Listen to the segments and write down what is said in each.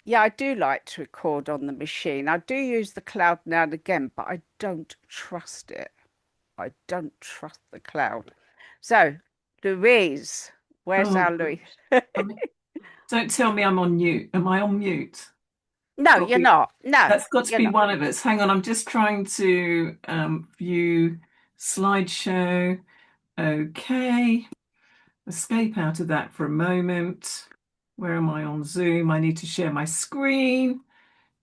Yeah, I do like to record on the machine. I do use the cloud now and again, but I don't trust it. I don't trust the cloud. So, Louise, where's Oh our gosh. Louise? Don't tell me I'm on mute. Am I on mute? No, Got to you're be, not. No, that's got to you're be not. one of us. Hang on, I'm just trying to view slideshow. Okay. Escape out of that for a moment. Where am I on Zoom? I need to share my screen.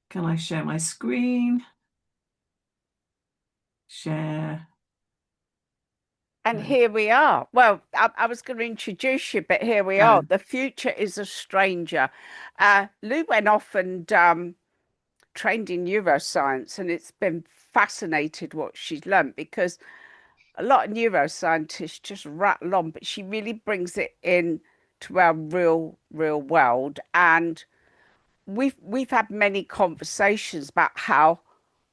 Can I share my screen? Share. And Uh, here we are. Well, I was going to introduce you, but here we are. oh, The future is a stranger. Lou went off and trained in neuroscience, and it's been fascinated what she's learned because a lot of neuroscientists just rattle on, but she really brings it in to our real world. And we've had many conversations about how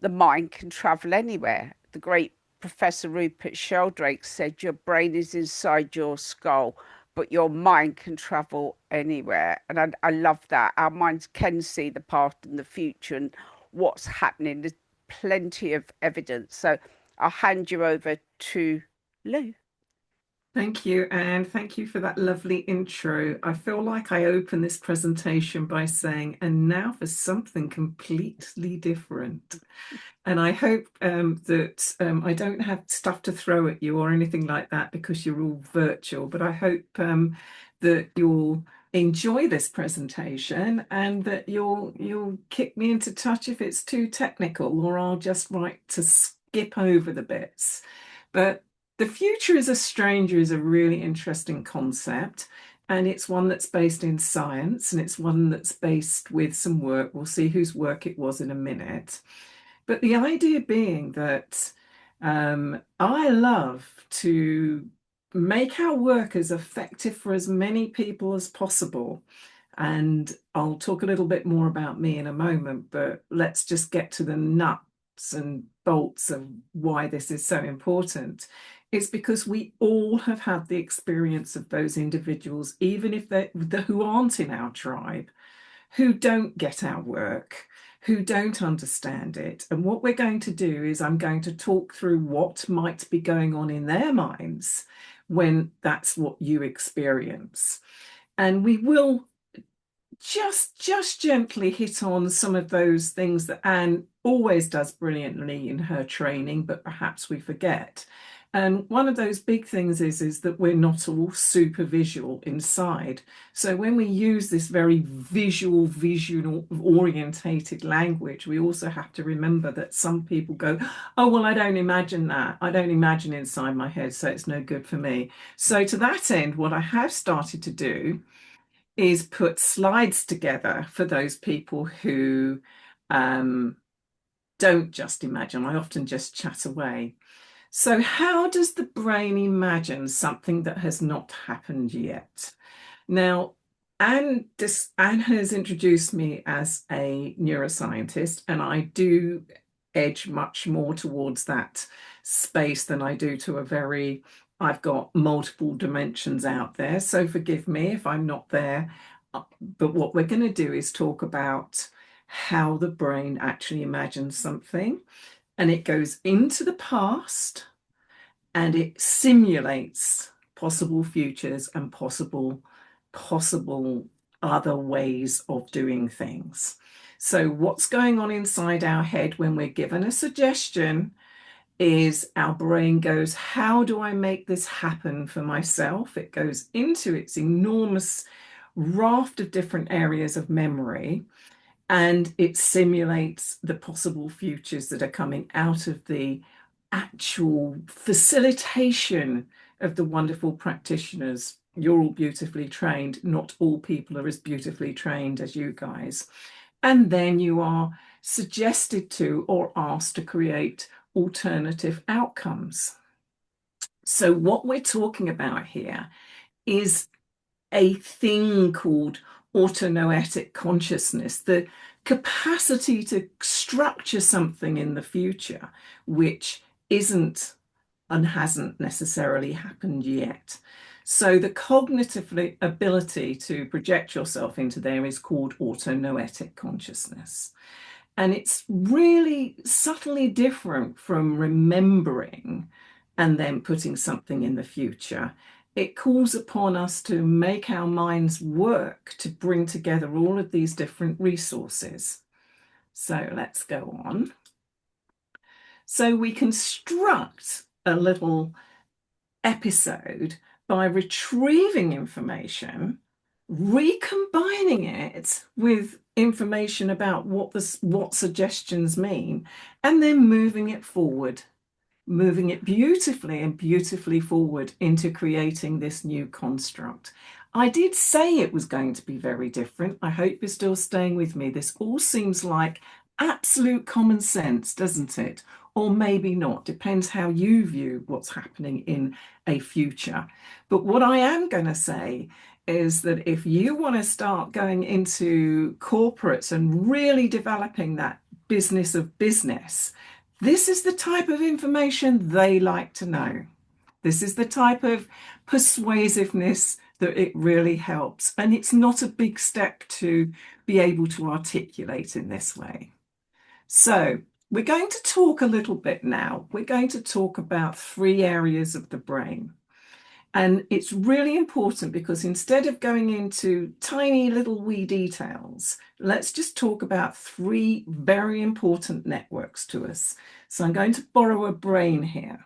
the mind can travel anywhere. The great Professor Rupert Sheldrake said your brain is inside your skull, but your mind can travel anywhere. And I love that. Our minds can see the past and the future and what's happening. There's plenty of evidence. So I'll hand you over to Lou. thank you, and thank you for that lovely intro. I feel like I open this presentation by saying, and now for something completely different. And I hope that I don't have stuff to throw at you or anything like that because you're all virtual, but I hope that you'll enjoy this presentation and that you'll kick me into touch if it's too technical, or I'll just write to skip over the bits. But the future is a stranger is a really interesting concept. And it's one that's based in science, and it's one that's based with some work. We'll see whose work it was in a minute. But the idea being that I love to make our work as effective for as many people as possible. And I'll talk a little bit more about me in a moment, but let's just get to the nuts and bolts of why this is so important. It's because we all have had the experience of those individuals, even if they're who aren't in our tribe, who don't get our work, who don't understand it. And what we're going to do is I'm going to talk through what might be going on in their minds when that's what you experience. And we will just gently hit on some of those things that Anne always does brilliantly in her training, but perhaps we forget. And one of those big things is that we're not all super visual inside. So when we use this very visual orientated language, we also have to remember that some people go, oh, well, I don't imagine that. I don't imagine inside my head, so it's no good for me. So to that end, what I have started to do is put slides together for those people who um, don't just imagine. I often just chat away. So, how does the brain imagine something that has not happened yet? Now, Anne has introduced me as a neuroscientist, and I do edge much more towards that space than I do to a very, I've got multiple dimensions out there. So forgive me if I'm not there. But what we're going to do is talk about how the brain actually imagines something, and it goes into the past and it simulates possible futures and possible other ways of doing things. So what's going on inside our head when we're given a suggestion is our brain goes, how do I make this happen for myself? It goes into its enormous raft of different areas of memory, and it simulates the possible futures that are coming out of the actual facilitation of the wonderful practitioners. You're all beautifully trained. Not all people are as beautifully trained as you guys. And then you are suggested to or asked to create alternative outcomes. So, what we're talking about here is a thing called autonoetic consciousness, the capacity to structure something in the future which isn't and hasn't necessarily happened yet. So the cognitive ability to project yourself into there is called autonoetic consciousness. And it's really subtly different from remembering and then putting something in the future. It calls upon us to make our minds work to bring together all of these different resources. So let's go on. So we construct a little episode by retrieving information, recombining it with information about what suggestions mean, and then moving it forward, moving it beautifully and beautifully forward into creating this new construct. I did say it was going to be very different. I hope you're still staying with me. This all seems like absolute common sense, doesn't it? Or maybe not, depends how you view what's happening in a future. But what I am going to say is that if you want to start going into corporates and really developing that business of business, this is the type of information they like to know. This is the type of persuasiveness that it really helps. And it's not a big step to be able to articulate in this way. So we're going to talk a little bit now. We're going to talk about three areas of the brain. And it's really important because instead of going into tiny little wee details, let's just talk about three very important networks to us. So I'm going to borrow a brain here.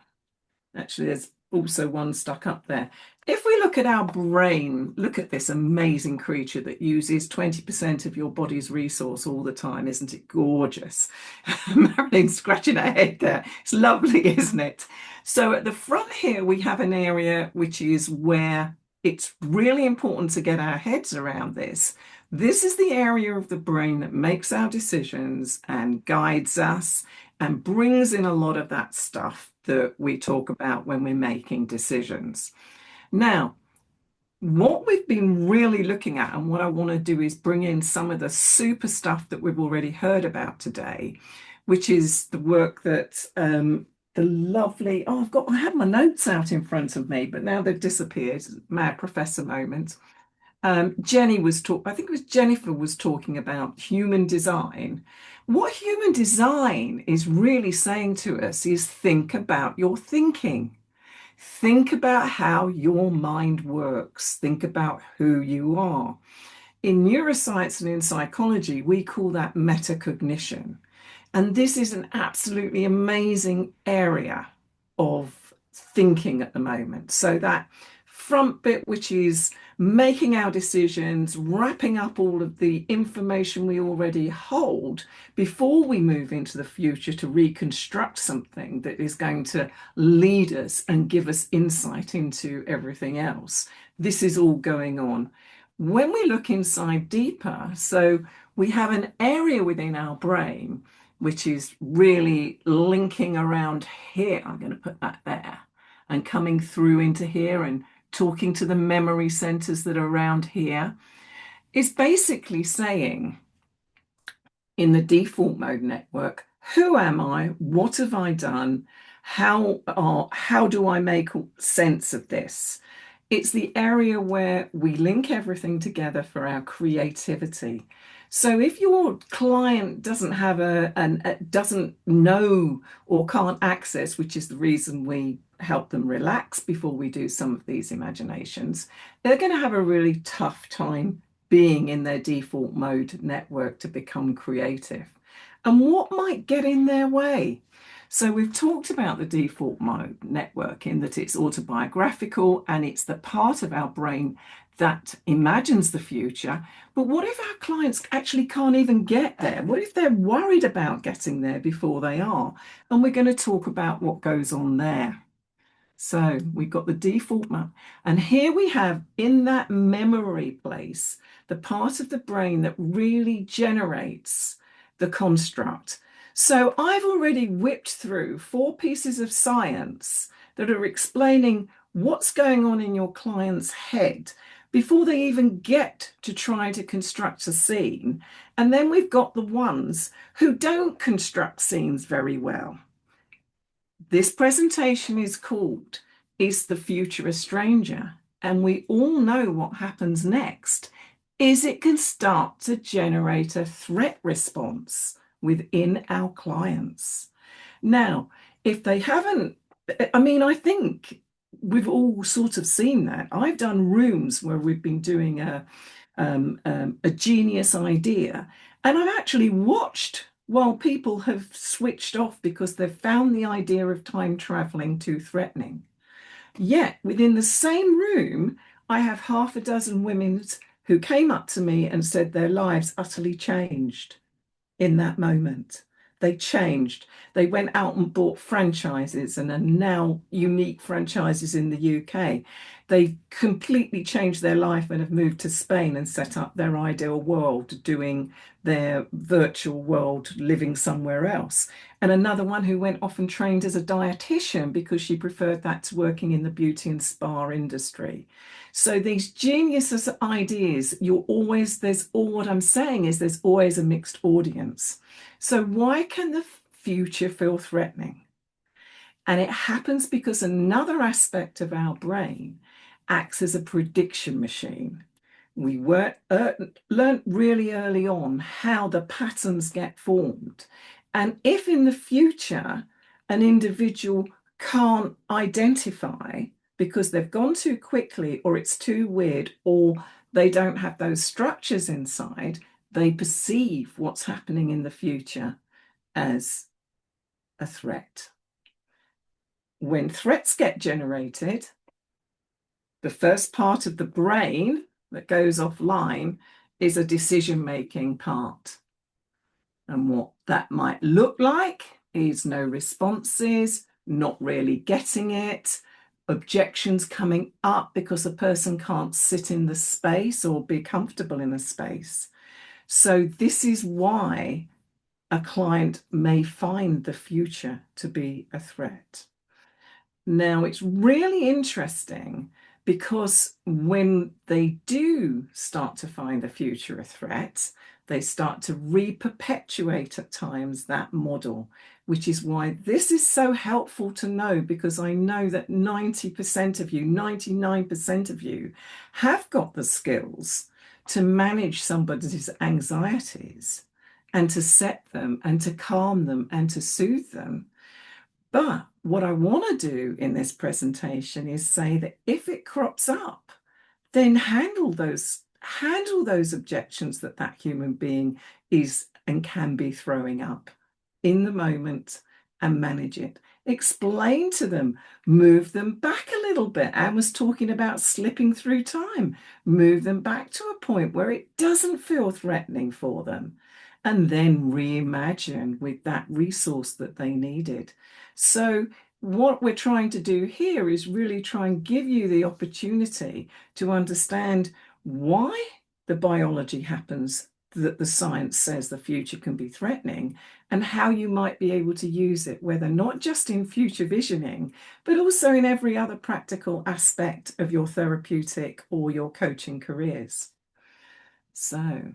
Actually, there's also one stuck up there. If we look at our brain, look at this amazing creature that uses 20% of your body's resource all the time. Isn't it gorgeous? Marilyn's scratching her head there. It's lovely, isn't it? So at the front here, we have an area which is where it's really important to get our heads around this. This is the area of the brain that makes our decisions and guides us and brings in a lot of that stuff that we talk about when we're making decisions. Now, what we've been really looking at, and what I want to do is bring in some of the super stuff that we've already heard about today, which is the work that the lovely, I had my notes out in front of me, but now they've disappeared. Mad professor moment. Jenny was I think it was Jennifer was talking about human design. What human design is really saying to us is think about your thinking. Think about how your mind works. Think about who you are. In neuroscience and in psychology, we call that metacognition. And this is an absolutely amazing area of thinking at the moment. So that front bit, which is making our decisions, wrapping up all of the information we already hold before we move into the future to reconstruct something that is going to lead us and give us insight into everything else. This is all going on. When we look inside deeper, so we have an area within our brain which is really linking around here. I'm going to put that there and coming through into here and talking to the memory centers that are around here, is basically saying in the default mode network, who am I? What have I done? How do I make sense of this? It's the area where we link everything together for our creativity. So if your client doesn't have doesn't know or can't access, which is the reason we help them relax before we do some of these imaginations, they're going to have a really tough time being in their default mode network to become creative. And what might get in their way? So we've talked about the default mode network in that it's autobiographical and it's the part of our brain that imagines the future. But what if our clients actually can't even get there? What if they're worried about getting there before they are? And we're going to talk about what goes on there. So we've got the default map. And here we have in that memory place, the part of the brain that really generates the construct. So I've already whipped through 4 pieces of science that are explaining what's going on in your client's head before they even get to try to construct a scene. And then we've got the ones who don't construct scenes very well. This presentation is called Is the Future a Stranger? and we all know what happens next, is it can start to generate a threat response within our clients. Now, if they haven't, I mean, I think we've all sort of seen that. I've done rooms where we've been doing a genius idea, and I've actually watched while people have switched off because they've found the idea of time traveling too threatening. Yet within the same room, I have half a dozen women who came up to me and said their lives utterly changed in that moment. They changed. They went out and bought franchises and are now unique franchises in the UK. They completely changed their life and have moved to Spain and set up their ideal world, doing their virtual world, living somewhere else. And another one who went off and trained as a dietitian because she preferred that to working in the beauty and spa industry. So these genius ideas, there's all what I'm saying is there's always a mixed audience. So why can the future feel threatening? And it happens because another aspect of our brain acts as a prediction machine. We learned really early on how the patterns get formed. And if in the future an individual can't identify because they've gone too quickly or it's too weird or they don't have those structures inside, they perceive what's happening in the future as a threat. When threats get generated, the first part of the brain that goes offline is a decision-making part. And what that might look like is no responses, not really getting it, objections coming up because a person can't sit in the space or be comfortable in a space. So this is why a client may find the future to be a threat. Now, it's really interesting because when they do start to find the future a threat, they start to re-perpetuate at times that model, which is why this is so helpful to know, because I know that 90% of you, 99% of you have got the skills to manage somebody's anxieties and to set them and to calm them and to soothe them. But what I want to do in this presentation is say that if it crops up, then handle those objections that that human being is and can be throwing up in the moment and manage it. Explain to them, move them back a little bit. Anne was talking about slipping through time. Move them back to a point where it doesn't feel threatening for them. And then reimagine with that resource that they needed. So what we're trying to do here is really try and give you the opportunity to understand why the biology happens that the science says the future can be threatening, and how you might be able to use it, whether not just in future visioning, but also in every other practical aspect of your therapeutic or your coaching careers. So,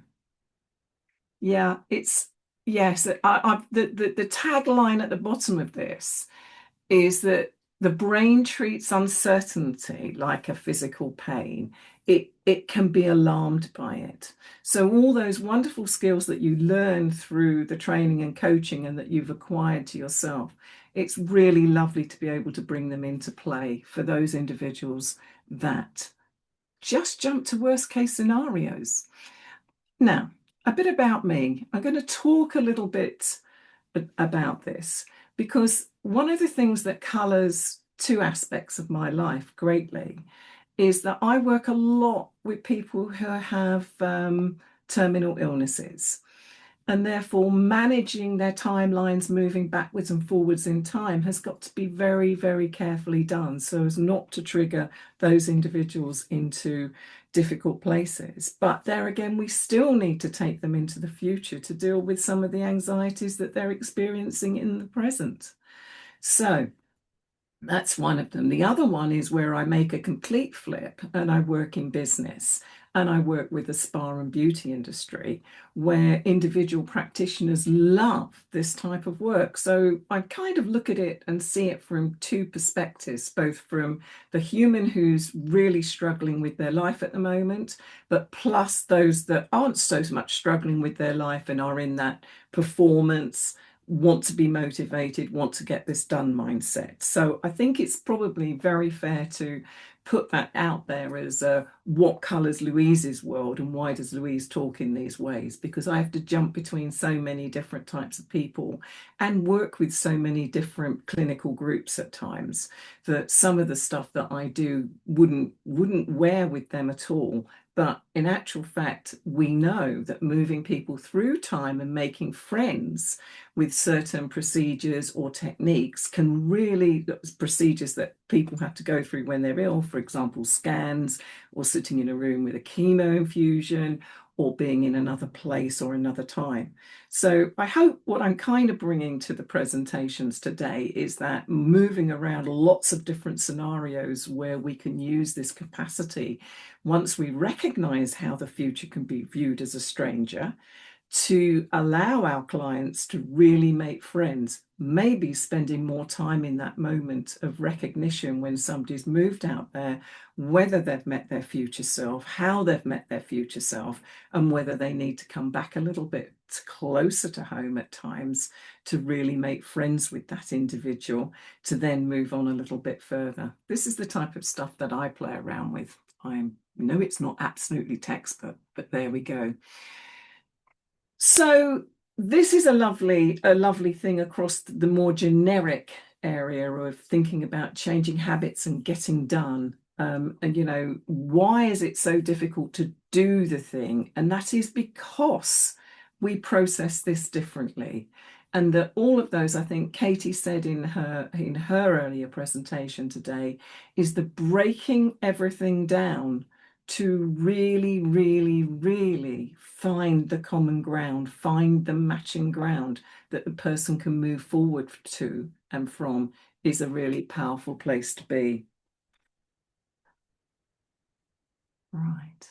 yeah, it's yes, the tagline at the bottom of this is that the brain treats uncertainty like a physical pain. It can be alarmed by it. So all those wonderful skills that you learn through the training and coaching and that you've acquired to yourself, it's really lovely to be able to bring them into play for those individuals that just jump to worst case scenarios. Now, a bit about me. I'm going to talk a little bit about this because one of the things that colors two aspects of my life greatly is that I work a lot with people who have terminal illnesses, and therefore managing their timelines moving backwards and forwards in time has got to be very, very carefully done so as not to trigger those individuals into difficult places. But there again, we still need to take them into the future to deal with some of the anxieties that they're experiencing in the present. So that's one of them. The other one is where I make a complete flip and I work in business. and I work with the spa and beauty industry where individual practitioners love this type of work. So I kind of look at it and see it from two perspectives, both from the human who's really struggling with their life at the moment, but plus those that aren't so much struggling with their life and are in that performance, want to be motivated, want to get this done mindset. So I think it's probably very fair to put that out there as what colours Louise's world and why does Louise talk in these ways? Because I have to jump between so many different types of people and work with so many different clinical groups at times that some of the stuff that I do wouldn't wear with them at all. But in actual fact, we know that moving people through time and making friends with certain procedures or techniques can really, procedures that people have to go through when they're ill, for example, scans or sitting in a room with a chemo infusion or being in another place or another time. So I hope what I'm kind of bringing to the presentations today is that moving around lots of different scenarios where we can use this capacity once we recognize how the future can be viewed as a stranger to allow our clients to really make friends, maybe spending more time in that moment of recognition when somebody's moved out there, whether they've met their future self, how they've met their future self, and whether they need to come back a little bit closer to home at times to really make friends with that individual to then move on a little bit further. This is the type of stuff that I play around with. I know it's not absolutely textbook, but there we go. So this is a lovely thing across the more generic area of thinking about changing habits and getting done. And why is it so difficult to do the thing? And that is because we process this differently. And that all of those, I think Katie said in her earlier presentation today, is the breaking everything down to really, really, really find the common ground, find the matching ground that the person can move forward to and from is a really powerful place to be. Right.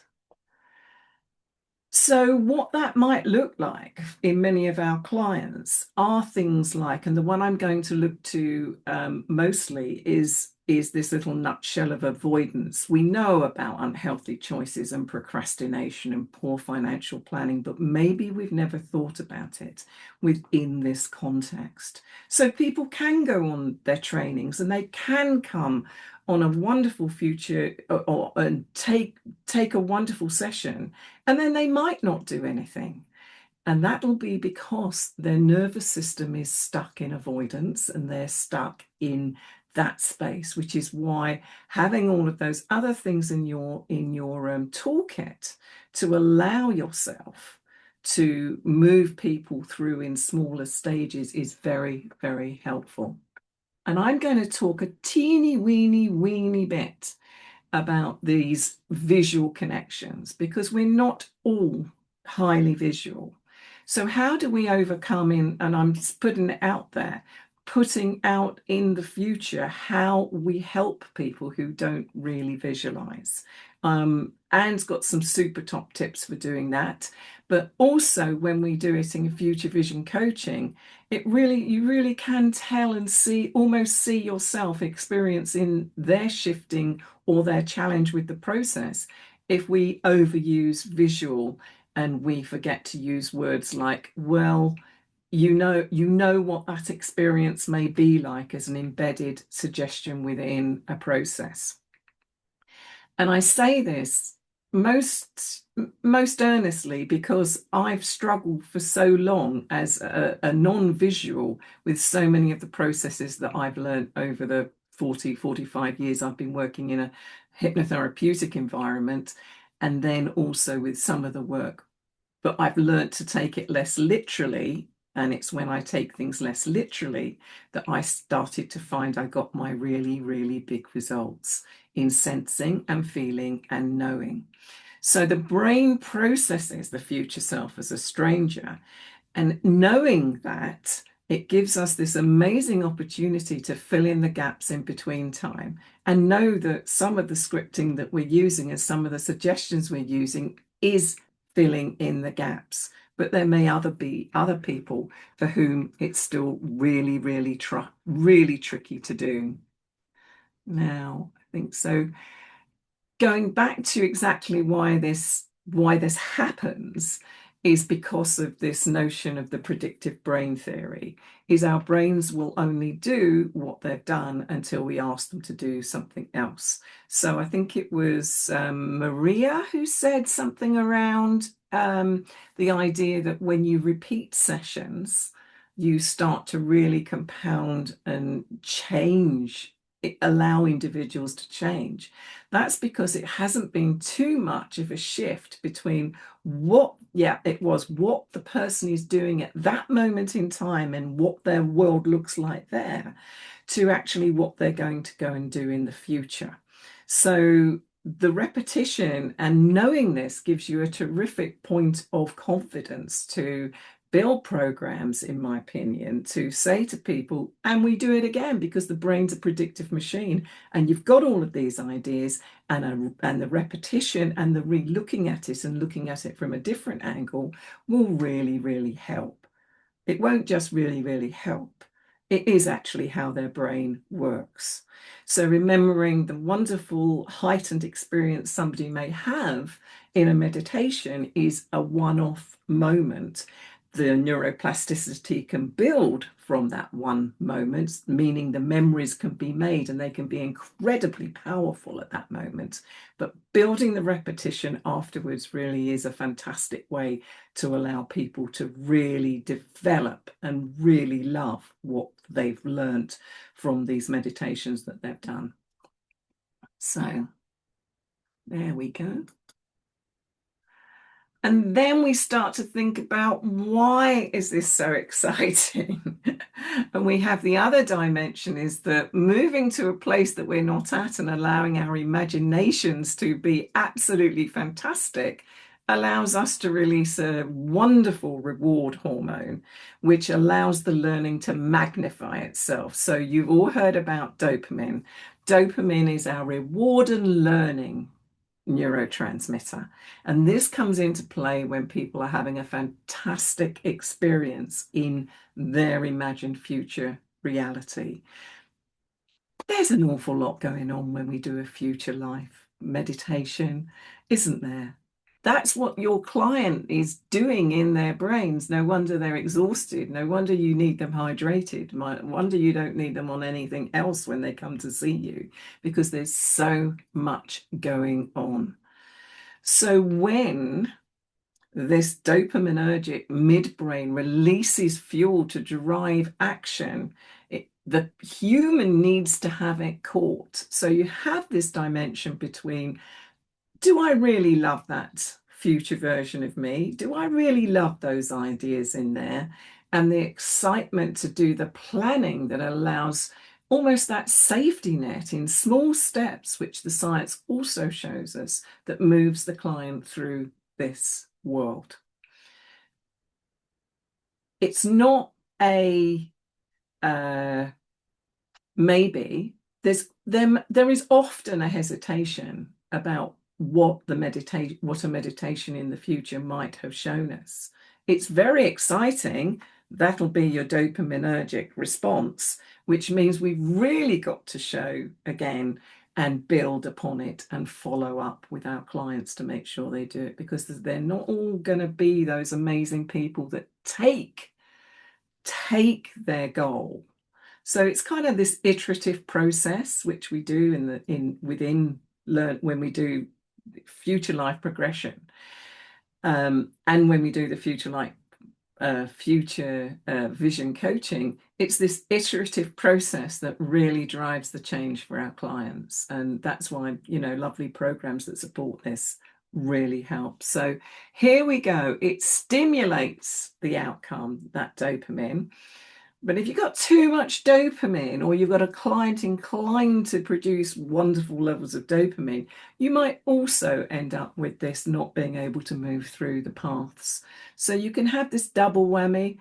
So, what that might look like in many of our clients are things like, and the one I'm going to look to mostly is this little nutshell of avoidance. We know about unhealthy choices and procrastination and poor financial planning, but maybe we've never thought about it within this context. So, people can go on their trainings and they can come on a wonderful future and take a wonderful session and then they might not do anything. And that'll be because their nervous system is stuck in avoidance and they're stuck in that space, which is why having all of those other things in your toolkit to allow yourself to move people through in smaller stages is very, very helpful. And I'm going to talk a teeny weeny bit about these visual connections because we're not all highly visual. So how do we overcome and I'm just putting it out there, putting out in the future how we help people who don't really visualize. Anne's got some super top tips for doing that. But also when we do it in future vision coaching, you really can tell and almost see yourself experiencing their shifting or their challenge with the process if we overuse visual and we forget to use words like, well, you know what that experience may be like as an embedded suggestion within a process. And I say this most earnestly because I've struggled for so long as a non-visual with so many of the processes that I've learned over the 45 years I've been working in a hypnotherapeutic environment, and then also with some of the work. But I've learned to take it less literally. And it's when I take things less literally that I started to find I got my really, really big results in sensing and feeling and knowing. So the brain processes the future self as a stranger. And knowing that It gives us this amazing opportunity to fill in the gaps in between time and know that some of the scripting that we're using and some of the suggestions we're using is filling in the gaps. But there may be other people for whom it's still really, really tricky to do. Now, I think so. Going back to exactly why this happens is because of this notion of the predictive brain theory, is our brains will only do what they've done until we ask them to do something else. So I think it was Maria who said something around the idea that when you repeat sessions, you start to really compound and change, allow individuals to change. That's because it hasn't been too much of a shift between what the person is doing at that moment in time and what their world looks like there, to actually what they're going to go and do in the future. So the repetition and knowing this gives you a terrific point of confidence to build programs, in my opinion, to say to people, and we do it again because the brain's a predictive machine, and you've got all of these ideas, and the repetition and the re-looking at it and looking at it from a different angle will really, really help. It won't just really, really help. It is actually how their brain works. So remembering the wonderful heightened experience somebody may have in a meditation is a one-off moment. The neuroplasticity can build from that one moment, meaning the memories can be made and they can be incredibly powerful at that moment. But building the repetition afterwards really is a fantastic way to allow people to really develop and really love what they've learned from these meditations that they've done. So there we go. And then we start to think about, why is this so exciting? And we have the other dimension, is that moving to a place that we're not at and allowing our imaginations to be absolutely fantastic allows us to release a wonderful reward hormone, which allows the learning to magnify itself. So you've all heard about dopamine. Dopamine is our reward and learning neurotransmitter. And this comes into play when people are having a fantastic experience in their imagined future reality. There's an awful lot going on when we do a future life meditation, isn't there? That's what your client is doing in their brains. No wonder they're exhausted. No wonder you need them hydrated. No wonder you don't need them on anything else when they come to see you, because there's so much going on. So when this dopaminergic midbrain releases fuel to drive action, the human needs to have it caught. So you have this dimension between, do I really love that future version of me? Do I really love those ideas in there? And the excitement to do the planning that allows almost that safety net in small steps, which the science also shows us, that moves the client through this world. It's not a maybe. There is often a hesitation about what a meditation in the future might have shown us. It's very exciting. That'll be your dopaminergic response, which means we've really got to show again and build upon it and follow up with our clients to make sure they do it, because they're not all going to be those amazing people that take their goal. So it's kind of this iterative process which we do within learn when we do future life progression, and when we do the future vision coaching. It's this iterative process that really drives the change for our clients, and that's why lovely programs that support this really help. So here we go. It stimulates the outcome, that dopamine. But if you've got too much dopamine, or you've got a client inclined to produce wonderful levels of dopamine, you might also end up with this not being able to move through the paths. So you can have this double whammy.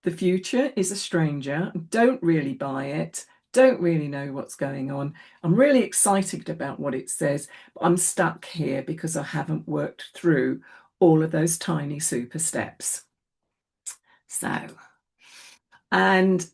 The future is a stranger. Don't really buy it. Don't really know what's going on. I'm really excited about what it says, but I'm stuck here because I haven't worked through all of those tiny super steps. So, and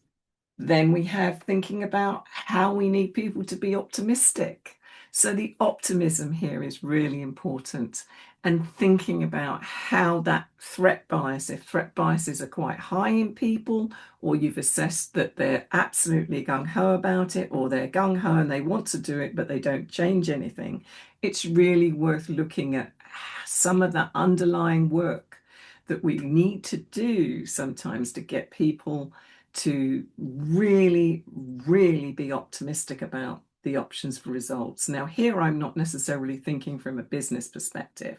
then we have thinking about how we need people to be optimistic. So the optimism here is really important. And thinking about how that threat bias, if threat biases are quite high in people, or you've assessed that they're absolutely gung ho about it, or they're gung ho and they want to do it, but they don't change anything, it's really worth looking at some of that underlying work that we need to do sometimes to get people to really, really be optimistic about the options for results. Now, here I'm not necessarily thinking from a business perspective.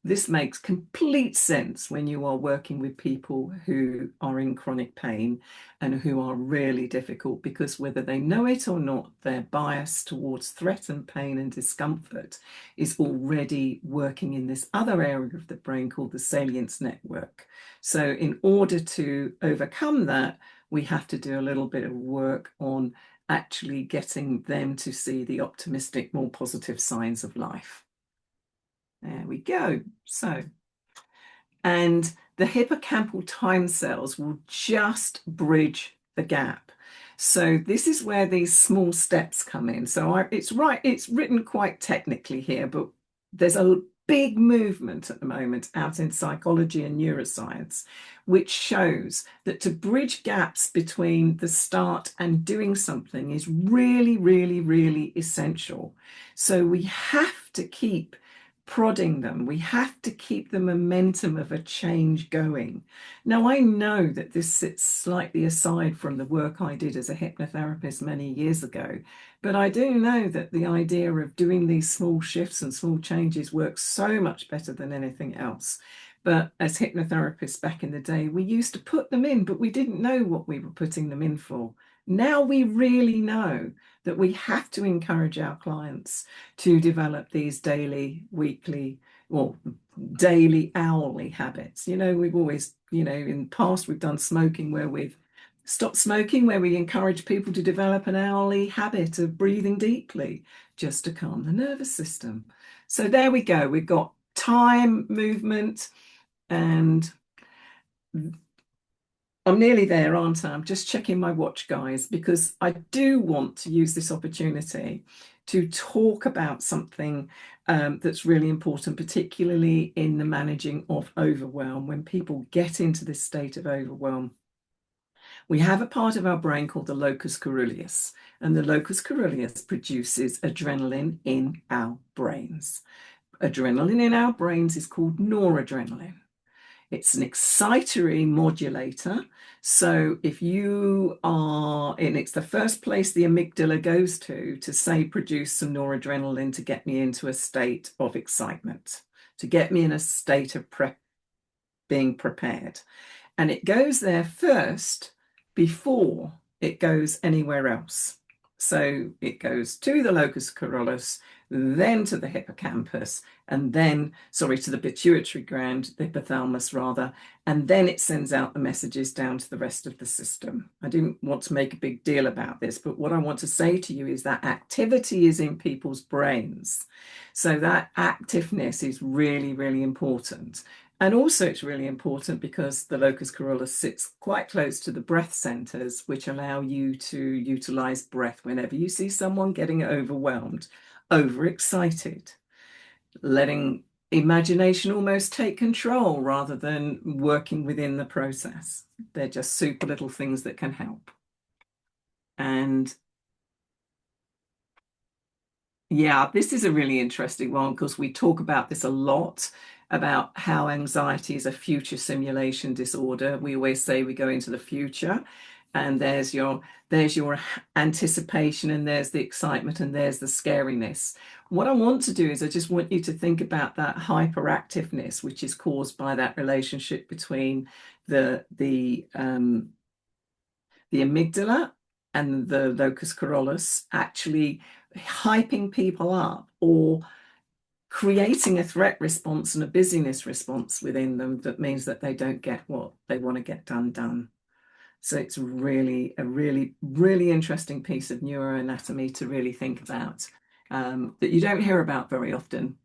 This makes complete sense when you are working with people who are in chronic pain and who are really difficult because whether they know it or not, their bias towards threat and pain and discomfort is already working in this other area of the brain called the salience network. So, in order to overcome that, we have to do a little bit of work on actually getting them to see the optimistic, more positive signs of life. There we go. So, and the hippocampal time cells will just bridge the gap. So this is where these small steps come in. So it's written quite technically here, but there's a big movement at the moment out in psychology and neuroscience, which shows that to bridge gaps between the start and doing something is really, really, really essential. So we have to keep prodding them. We have to keep the momentum of a change going. Now, I know that this sits slightly aside from the work I did as a hypnotherapist many years ago, but I do know that the idea of doing these small shifts and small changes works so much better than anything else. But as hypnotherapists back in the day, we used to put them in, but we didn't know what we were putting them in for. Now we really know that we have to encourage our clients to develop these daily, weekly, or daily, hourly habits. We've always, in the past, we've done smoking where we've stopped smoking, where we encourage people to develop an hourly habit of breathing deeply just to calm the nervous system. So there we go. We've got time, movement, and I'm nearly there, aren't I? I'm just checking my watch, guys, because I do want to use this opportunity to talk about something that's really important, particularly in the managing of overwhelm. When people get into this state of overwhelm, we have a part of our brain called the locus coeruleus, and the locus coeruleus produces adrenaline in our brains. Adrenaline in our brains is called noradrenaline. It's an excitatory modulator. So if you are, and it's the first place the amygdala goes to say, produce some noradrenaline to get me into a state of excitement, to get me in a state of being prepared. And it goes there first before it goes anywhere else. So it goes to the locus coeruleus, then to the hippocampus, and then, sorry, to the pituitary gland, the hypothalamus rather, and then it sends out the messages down to the rest of the system. I didn't want to make a big deal about this, but what I want to say to you is that activity is in people's brains. So that activeness is really, really important. And also it's really important because the locus coeruleus sits quite close to the breath centers, which allow you to utilize breath whenever you see someone getting overwhelmed, overexcited, letting imagination almost take control rather than working within the process. They're just super little things that can help. And yeah, this is a really interesting one because we talk about this a lot about how anxiety is a future simulation disorder. We always say we go into the future and there's your anticipation and there's the excitement and there's the scariness. What I want to do is I just want you to think about that hyperactiveness, which is caused by that relationship between the amygdala and the locus coeruleus actually hyping people up or creating a threat response and a busyness response within them that means that they don't get what they want to get done. So it's really a really interesting piece of neuroanatomy to really think about, that you don't hear about very often.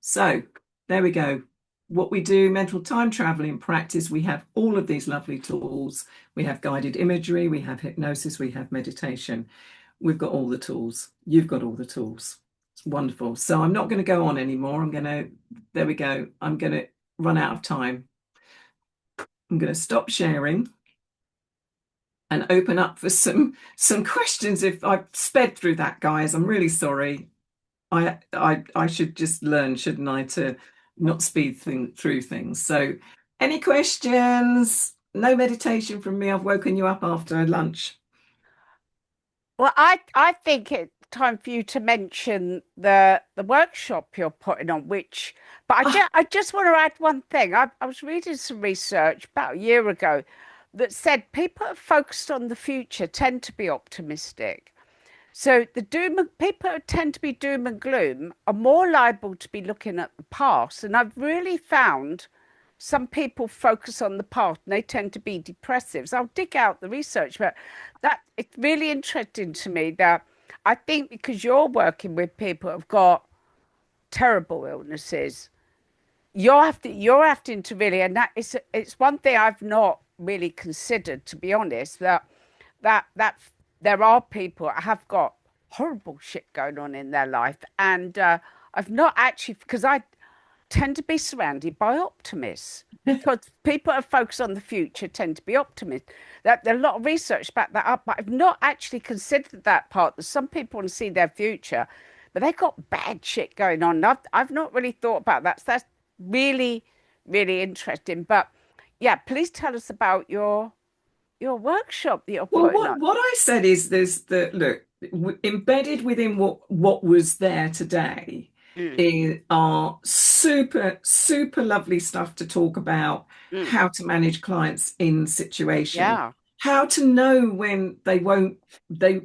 So there we go. What we do, mental time traveling practice, we have all of these lovely tools. We have guided imagery, we have hypnosis, we have meditation. We've got all the tools. You've got all the tools. It's wonderful. So I'm not going to go on anymore. There we go. I'm going to run out of time. I'm going to stop sharing and open up for some questions. If I've sped through that, guys, I'm really sorry. I should just learn, shouldn't I, to not through things. So, any questions? No meditation from me. I've woken you up after lunch. Well, I think it's time for you to mention the workshop you're putting on, which, but Ah, I just want to add one thing. I was reading some research about a year ago that said people who are focused on the future tend to be optimistic. So the people who tend to be doom and gloom are more liable to be looking at the past. And I've really found some people focus on the past and they tend to be depressive. So I'll dig out the research, but that it's really interesting to me that I think because you're working with people who've got terrible illnesses, you're having to really, and that is it's one thing I've not really considered, to be honest, that there are people that have got horrible shit going on in their life, and I've not actually because I tend to be surrounded by optimists because people who focus on the future tend to be optimists. There are a lot of research back that up, but I've not actually considered that part. That some people want to see their future, but they've got bad shit going on. I've not really thought about that. So that's really really interesting. But yeah, please tell us about your workshop that you're well, putting on. what I said is there's the look embedded within what was there today Mm, are super lovely stuff to talk about mm, how to manage clients in situation, yeah. how to know when they won't they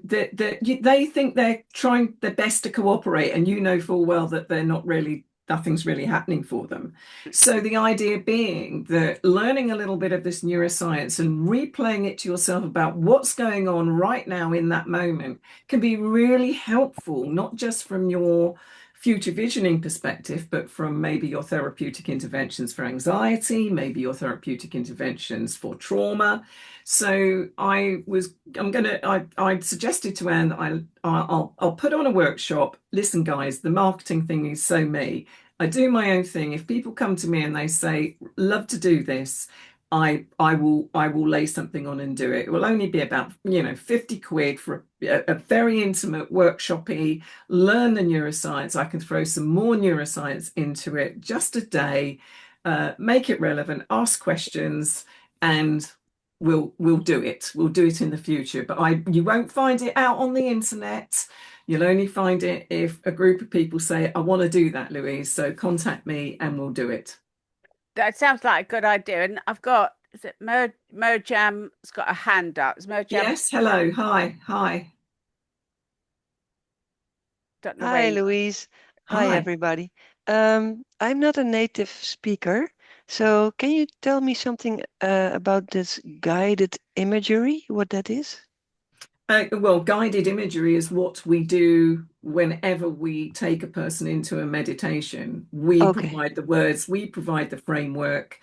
think they're trying their best to cooperate and you know full well that they're not really nothing's really happening for them. So the idea being that learning a little bit of this neuroscience and replaying it to yourself about what's going on right now in that moment can be really helpful, not just from your future visioning perspective, but from maybe your therapeutic interventions for anxiety, maybe your therapeutic interventions for trauma. So I suggested to Anne that I'll put on a workshop. Listen, guys, the marketing thing is so me. I do my own thing. If people come to me and they say, love to do this, I will lay something on and do it. It will only be about, 50 quid for a very intimate workshopy, learn the neuroscience. I can throw some more neuroscience into it, just a day, make it relevant, ask questions, and we'll do it. We'll do it in the future. But you won't find it out on the internet. You'll only find it if a group of people say, I want to do that, Louise. So contact me and we'll do it. That sounds like a good idea. And I've got, is it Merjam's got a hand up. Is Merjam, Yes, hello. Hi. Hi. don't know where Hi, you are. Louise. Hi, Hi. everybody. I'm not a native speaker, so can you tell me something about this guided imagery, what that is? Well, guided imagery is what we do whenever we take a person into a meditation. We Okay, provide the words, we provide the framework,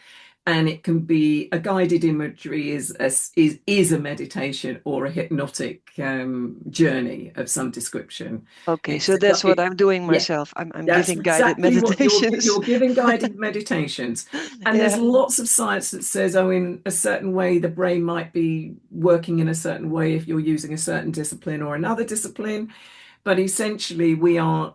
and it can be a guided imagery is a meditation or a hypnotic journey of some description. okay, It's so a, gu- that's what it, I'm doing yeah, myself. I'm that's giving guided exactly what meditations. you're giving guided meditations. And there's Yeah, lots of science that says, oh, in a certain way, the brain might be working in a certain way if you're using a certain discipline or another discipline. But essentially, we are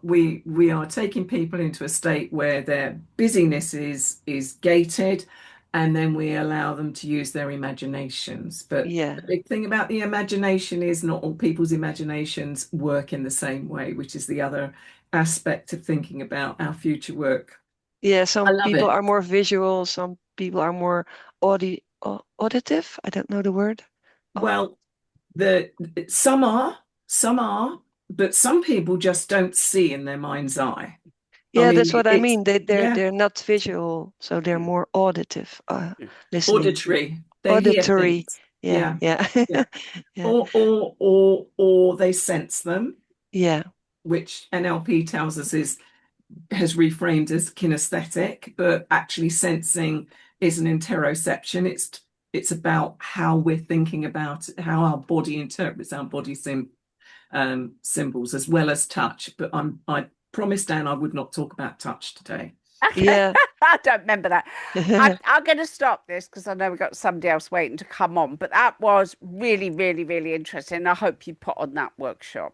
taking people into a state where their busyness is gated, and then we allow them to use their imaginations. But yeah, the big thing about the imagination is not all people's imaginations work in the same way, which is the other aspect of thinking about our future work. yeah. I Some love people it. are more visual, some people are more auditive. I don't know the word. Oh, Well, the some are, but some people just don't see in their mind's eye. I yeah, mean, that's what I it's mean. They're yeah, they're not visual, so they're Mm, more auditive, mm. listening. auditory. They hear Auditory. things. Yeah, Yeah, yeah, yeah. yeah, Or they sense them, yeah, which NLP tells us is has reframed as kinesthetic, but actually sensing is an interoception. It's about how we're thinking about how our body interprets our body symbols as well as touch. But I promised Dan I would not talk about touch today. Okay, yeah. I don't remember that. I'm going to stop this because I know we've got somebody else waiting to come on. But that was really, really, really interesting. I hope you put on that workshop.